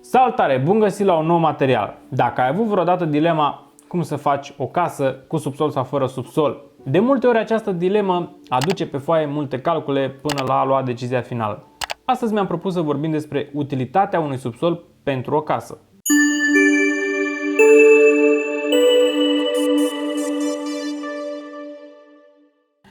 Salutare! Bun găsit la un nou material! Dacă ai avut vreodată dilema cum să faci o casă cu subsol sau fără subsol, de multe ori această dilemă aduce pe foaie multe calcule până la a lua decizia finală. Astăzi mi-am propus să vorbim despre utilitatea unui subsol pentru o casă.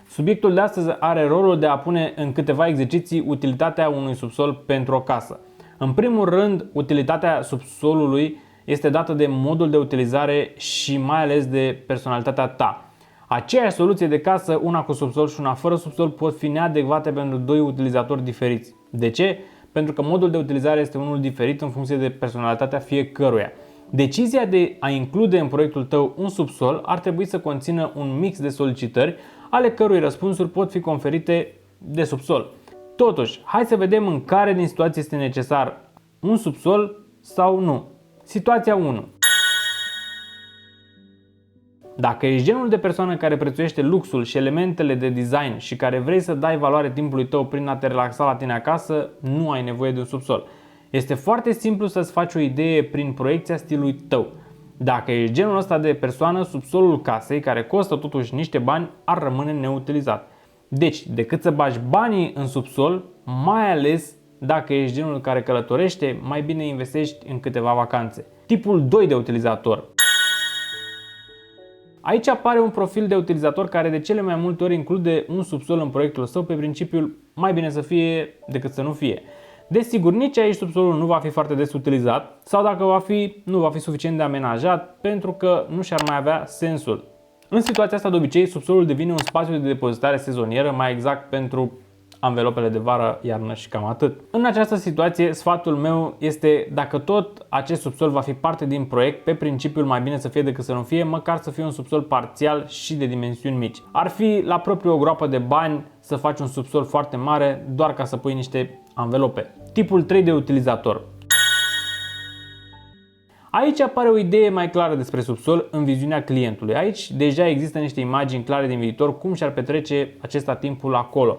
Subiectul de astăzi are rolul de a pune în câteva exerciții utilitatea unui subsol pentru o casă. În primul rând, utilitatea subsolului este dată de modul de utilizare și mai ales de personalitatea ta. Aceeași soluție de casă, una cu subsol și una fără subsol, pot fi neadecvate pentru doi utilizatori diferiți. De ce? Pentru că modul de utilizare este unul diferit în funcție de personalitatea fiecăruia. Decizia de a include în proiectul tău un subsol ar trebui să conțină un mix de solicitări, ale cărui răspunsuri pot fi conferite de subsol. Totuși, hai să vedem în care din situații este necesar un subsol sau nu. Situația 1. Dacă ești genul de persoană care prețuiește luxul și elementele de design și care vrei să dai valoare timpului tău prin a te relaxa la tine acasă, nu ai nevoie de un subsol. Este foarte simplu să-ți faci o idee prin proiecția stilului tău. Dacă ești genul ăsta de persoană, subsolul casei, care costă totuși niște bani, ar rămâne neutilizat. Deci, decât să bagi banii în subsol, mai ales dacă ești genul care călătorește, mai bine investești în câteva vacanțe. Tipul 2 de utilizator. Aici apare un profil de utilizator care de cele mai multe ori include un subsol în proiectul său pe principiul mai bine să fie decât să nu fie. Desigur, nici aici subsolul nu va fi foarte des utilizat sau dacă va fi, nu va fi suficient de amenajat pentru că nu și-ar mai avea sensul. În situația asta, de obicei, subsolul devine un spațiu de depozitare sezonieră, mai exact pentru anvelopele de vară, iarnă și cam atât. În această situație, sfatul meu este, dacă tot acest subsol va fi parte din proiect, pe principiul mai bine să fie decât să nu fie, măcar să fie un subsol parțial și de dimensiuni mici. Ar fi la propriu o groapă de bani să faci un subsol foarte mare doar ca să pui niște anvelope. Tipul 3 de utilizator. Aici apare o idee mai clară despre subsol în viziunea clientului. Aici deja există niște imagini clare din viitor cum și-ar petrece acesta timpul acolo.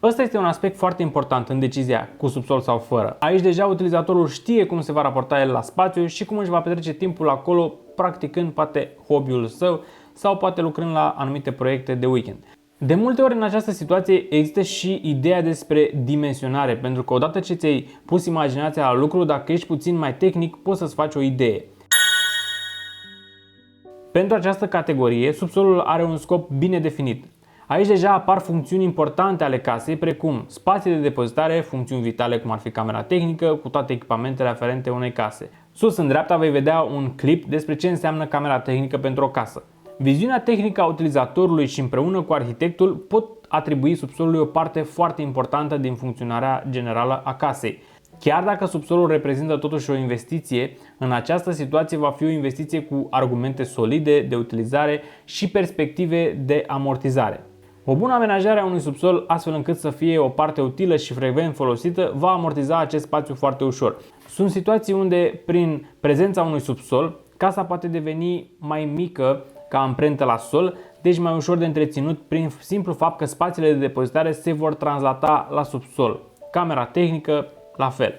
Ăsta este un aspect foarte important în decizia cu subsol sau fără. Aici deja utilizatorul știe cum se va raporta el la spațiu și cum își va petrece timpul acolo, practicând poate hobby-ul său sau poate lucrând la anumite proiecte de weekend. De multe ori în această situație există și ideea despre dimensionare, pentru că odată ce ți-ai pus imaginația la lucru, dacă ești puțin mai tehnic, poți să-ți faci o idee. Pentru această categorie, subsolul are un scop bine definit. Aici deja apar funcțiuni importante ale casei, precum spații de depozitare, funcțiuni vitale cum ar fi camera tehnică, cu toate echipamentele aferente unei case. Sus în dreapta vei vedea un clip despre ce înseamnă camera tehnică pentru o casă. Viziunea tehnică a utilizatorului și împreună cu arhitectul pot atribui subsolului o parte foarte importantă din funcționarea generală a casei. Chiar dacă subsolul reprezintă totuși o investiție, în această situație va fi o investiție cu argumente solide de utilizare și perspective de amortizare. O bună amenajare a unui subsol, astfel încât să fie o parte utilă și frecvent folosită, va amortiza acest spațiu foarte ușor. Sunt situații unde, prin prezența unui subsol, casa poate deveni mai mică ca amprentă la sol, deci mai ușor de întreținut prin simplu fapt că spațiile de depozitare se vor translata la subsol. Camera tehnică, la fel.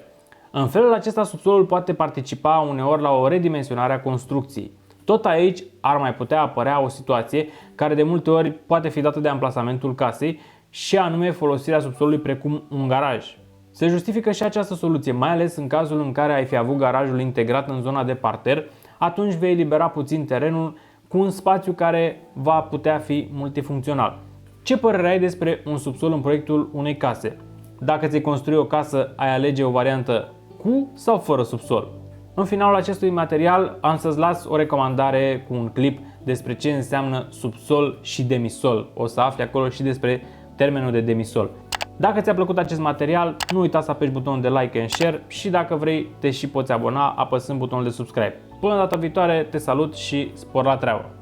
În felul acesta, subsolul poate participa uneori la o redimensionare a construcției. Tot aici ar mai putea apărea o situație care de multe ori poate fi dată de amplasamentul casei și anume folosirea subsolului precum un garaj. Se justifică și această soluție, mai ales în cazul în care ai fi avut garajul integrat în zona de parter, atunci vei elibera puțin terenul cu un spațiu care va putea fi multifuncțional. Ce părere ai despre un subsol în proiectul unei case? Dacă ți-ai construi o casă, ai alege o variantă cu sau fără subsol? În finalul acestui material am să-ți las o recomandare cu un clip despre ce înseamnă subsol și demisol. O să afli acolo și despre termenul de demisol. Dacă ți-a plăcut acest material, nu uita să apeși butonul de like and share și dacă vrei te și poți abona apăsând butonul de subscribe. Până data viitoare, te salut și spor la treabă!